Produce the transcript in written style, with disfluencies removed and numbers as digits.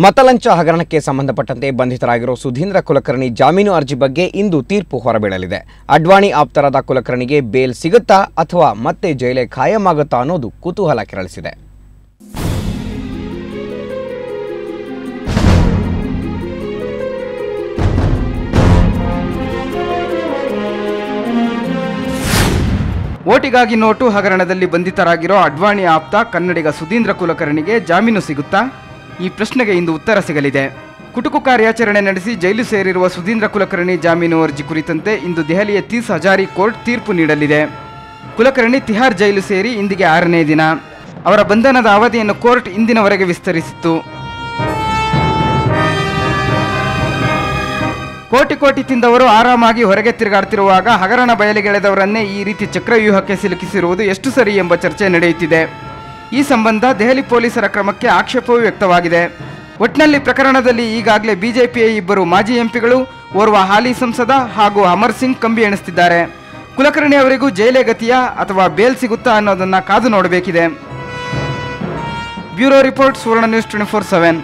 ಮತಲಂಚ ಹಗರಣಕ್ಕೆ ಸಂಬಂಧಪಟ್ಟಂತೆ ಬಂಧಿತರಾಗಿರೋ ಸುಧೀಂದ್ರ ಕುಲಕರ್ಣಿ ಜಾಮೀನು ಅರ್ಜಿ ಬಗ್ಗೆ ಇಂದು ತೀರ್ಪು ಹೊರಬೀಳಲಿದೆ. ಅಡ್ವಾಣಿ ಆಪ್ತರಾದ ಕುಲಕರ್ಣಿಗೆ ಬೇಲ್ ಸಿಗುತ್ತಾ ಅಥವಾ ಮತ್ತೆ ಜೈಲೇ ಖಾಯಂ ಆಗುತ್ತಾ ಅನ್ನೋದು ಕುತೂಹಲ ಕೆರಳಿಸಿದೆ. ಓಟಿಗಾಗಿ ನೋಟು ಹಗರಣದಲ್ಲಿ ಬಂಧಿತರಾಗಿರೋ ಅಡ್ವಾಣಿ ಆಪ್ತ ಕನ್ನಡಿಗ ಸುಧೀಂದ್ರ ಕುಲಕರ್ಣಿಗೆ ಜಾಮೀನು ಸಿಗುತ್ತಾ? ಈ ಪ್ರಶ್ನೆಗೆ ಇಂದು ಉತ್ತರ ಸಿಗಲಿದೆ. ಕುಟುಕು ಕಾರ್ಯಾಚರಣೆ ನಡೆಸಿ ಜೈಲು ಸೇರಿರುವ ಸುಧೀಂದ್ರ ಕುಲಕರ್ಣಿ ಜಾಮೀನು ಅರ್ಜಿ ಕುರಿತಂತೆ ಇಂದು ದೆಹಲಿಯ 30 ಹಜಾರಿ ಕೋರ್ಟ್ ತೀರ್ಪು ನೀಡಲಿದೆ. ಕುಲಕರ್ಣಿ ತಿಹಾರ್ ಜೈಲು ಸೇರಿ ಇಂದಿಗೆ 6ನೇ ದಿನ. ಅವರ ಬಂಧನದ ಅವಧಿಯನ್ನು ಕೋರ್ಟ್ ಇಂದಿನವರೆಗೆ ವಿಸ್ತರಿಸಿತ್ತು. ಕೋಟಿ ಕೋಟಿ ತಿಂದವರು ಆರಾಮಾಗಿ ಹೊರಗೆ ತಿರುಗಾಡ್ತಿರುವಾಗ ಹಗರಣ ಬಯಲಿಗೆಳೆದವರನ್ನೇ ಈ ರೀತಿ ಚಕ್ರವ್ಯೂಹಕ್ಕೆ ಸಿಲುಕಿಸಿರುವುದು ಎಷ್ಟು ಸರಿ ಎಂಬ ಚರ್ಚೆ ನಡೆಯುತ್ತಿದೆ. ಈ ಸಂಬಂಧ ದೆಹಲಿ ಪೊಲೀಸರ ಕ್ರಮಕ್ಕೆ ಆಕ್ಷೇಪವೂ ವ್ಯಕ್ತವಾಗಿದೆ. ಒಟ್ನಲ್ಲಿ ಪ್ರಕರಣದಲ್ಲಿ ಈಗಾಗಲೇ ಬಿಜೆಪಿಯ 2 ಮಾಜಿ ಎಂಪಿಗಳು, ಓರ್ವ ಹಾಲಿ ಸಂಸದ ಹಾಗೂ ಅಮರ್ ಸಿಂಗ್ ಕಂಬಿ ಎಣಿಸುತ್ತಿದ್ದಾರೆ. ಕುಲಕರ್ಣಿ ಅವರಿಗೂ ಜೈಲೇ ಗತಿಯಾ ಅಥವಾ ಬೇಲ್ ಸಿಗುತ್ತಾ ಅನ್ನೋದನ್ನ ಕಾದು ನೋಡಬೇಕಿದೆ. ಬ್ಯೂರೋ ರಿಪೋರ್ಟ್, ಸುವರ್ಣ ನ್ಯೂಸ್ 24/7.